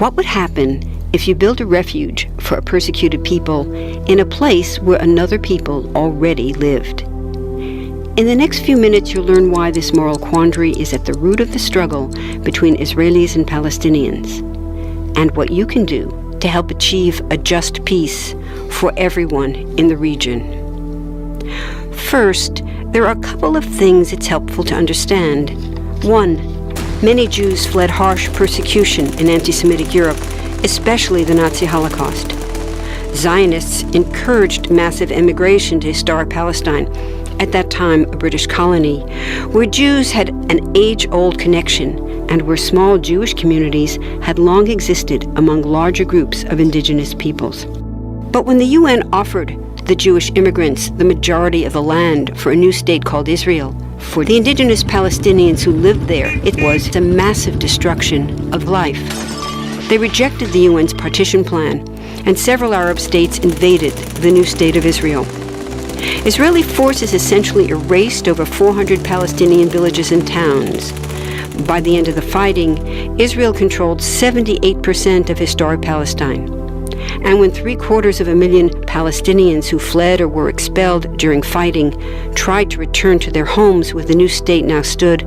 What would happen if you built a refuge for a persecuted people in a place where another people already lived? In the next few minutes, you'll learn why this moral quandary is at the root of the struggle between Israelis and Palestinians, and what you can do to help achieve a just peace for everyone in the region. First, there are a couple of things it's helpful to understand. One, many Jews fled harsh persecution in anti-Semitic Europe, especially the Nazi Holocaust. Zionists encouraged massive immigration to historic Palestine, at that time a British colony, where Jews had an age-old connection and where small Jewish communities had long existed among larger groups of indigenous peoples. But when the UN offered the Jewish immigrants the majority of the land for a new state called Israel, for the indigenous Palestinians who lived there, it was a massive destruction of life. They rejected the UN's partition plan, and several Arab states invaded the new state of Israel. Israeli forces essentially erased over 400 Palestinian villages and towns. By the end of the fighting, Israel controlled 78% of historic Palestine. And when 750,000 Palestinians who fled or were expelled during fighting tried to return to their homes where the new state now stood,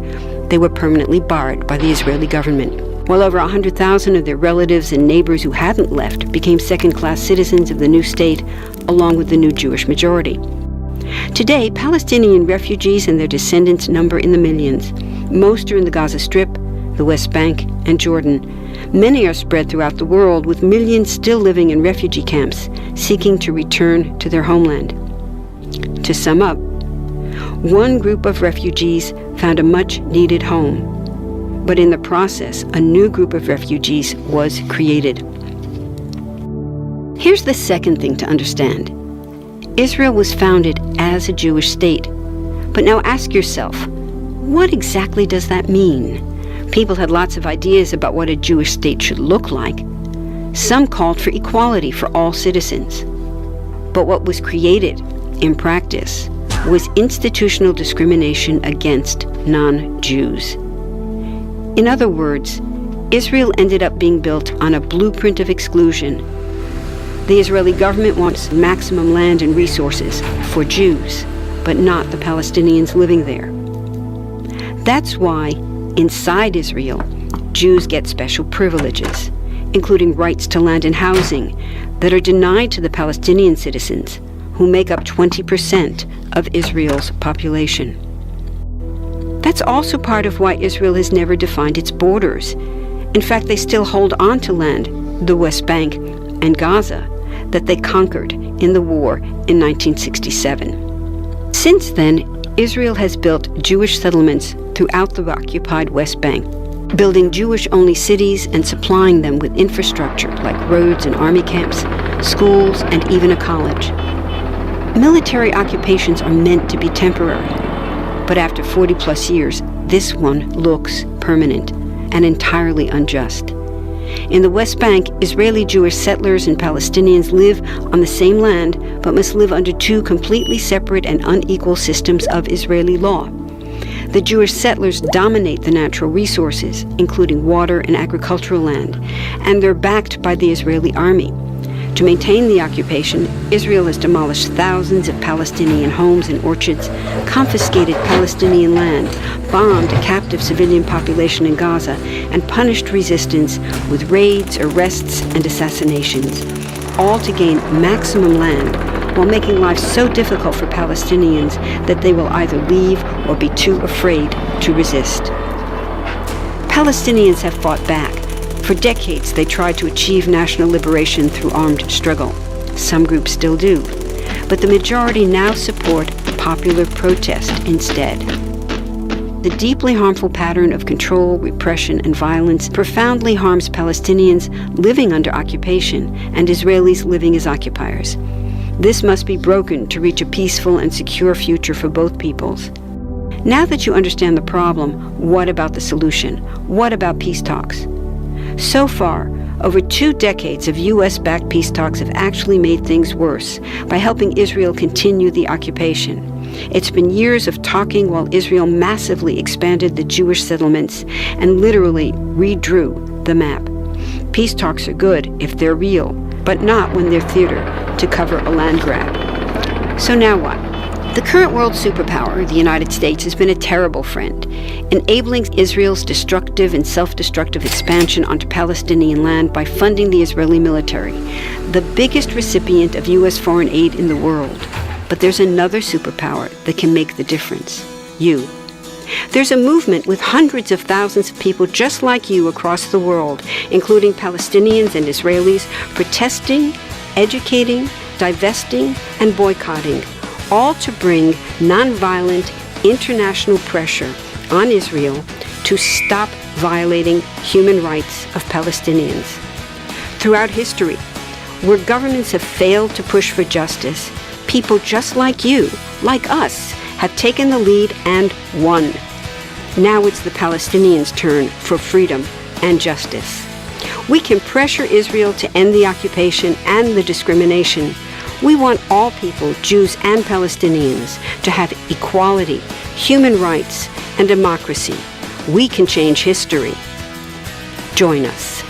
they were permanently barred by the Israeli government. While over 100,000 of their relatives and neighbors who hadn't left became second-class citizens of the new state, along with the new Jewish majority. Today, Palestinian refugees and their descendants number in the millions. Most are in the Gaza Strip, the West Bank, and Jordan. Many are spread throughout the world, with millions still living in refugee camps, seeking to return to their homeland. To sum up, one group of refugees found a much-needed home, but in the process, a new group of refugees was created. Here's the second thing to understand. Israel was founded as a Jewish state. But now ask yourself, what exactly does that mean? People had lots of ideas about what a Jewish state should look like. Some called for equality for all citizens. But what was created, in practice, was institutional discrimination against non-Jews. In other words, Israel ended up being built on a blueprint of exclusion. The Israeli government wants maximum land and resources for Jews, but not the Palestinians living there. That's why, inside Israel, Jews get special privileges, including rights to land and housing, that are denied to the Palestinian citizens, who make up 20% of Israel's population. That's also part of why Israel has never defined its borders. In fact, they still hold on to land, the West Bank and Gaza, that they conquered in the war in 1967. Since then, Israel has built Jewish settlements throughout the occupied West Bank, building Jewish-only cities and supplying them with infrastructure like roads and army camps, schools, and even a college. Military occupations are meant to be temporary, but after 40-plus years, this one looks permanent and entirely unjust. In the West Bank, Israeli Jewish settlers and Palestinians live on the same land, but must live under two completely separate and unequal systems of Israeli law. The Jewish settlers dominate the natural resources, including water and agricultural land, and they're backed by the Israeli army. To maintain the occupation, Israel has demolished thousands of Palestinian homes and orchards, confiscated Palestinian land, bombed a captive civilian population in Gaza, and punished resistance with raids, arrests, and assassinations, all to gain maximum land, while making life so difficult for Palestinians that they will either leave or be too afraid to resist. Palestinians have fought back. For decades, they tried to achieve national liberation through armed struggle. Some groups still do. But the majority now support popular protest instead. The deeply harmful pattern of control, repression, and violence profoundly harms Palestinians living under occupation and Israelis living as occupiers. This must be broken to reach a peaceful and secure future for both peoples. Now that you understand the problem, what about the solution? What about peace talks? So far, over 2 decades of U.S.-backed peace talks have actually made things worse by helping Israel continue the occupation. It's been years of talking while Israel massively expanded the Jewish settlements and literally redrew the map. Peace talks are good if they're real, but not when they're theater to cover a land grab. So now what? The current world superpower, the United States, has been a terrible friend, enabling Israel's destructive and self-destructive expansion onto Palestinian land by funding the Israeli military, the biggest recipient of U.S. foreign aid in the world. But there's another superpower that can make the difference: you. There's a movement with hundreds of thousands of people just like you across the world, including Palestinians and Israelis, protesting, educating, divesting, and boycotting, all to bring nonviolent international pressure on Israel to stop violating human rights of Palestinians. Throughout history, where governments have failed to push for justice, people just like you, like us, have taken the lead and won. Now it's the Palestinians' turn for freedom and justice. We can pressure Israel to end the occupation and the discrimination. We want all people, Jews and Palestinians, to have equality, human rights, and democracy. We can change history. Join us.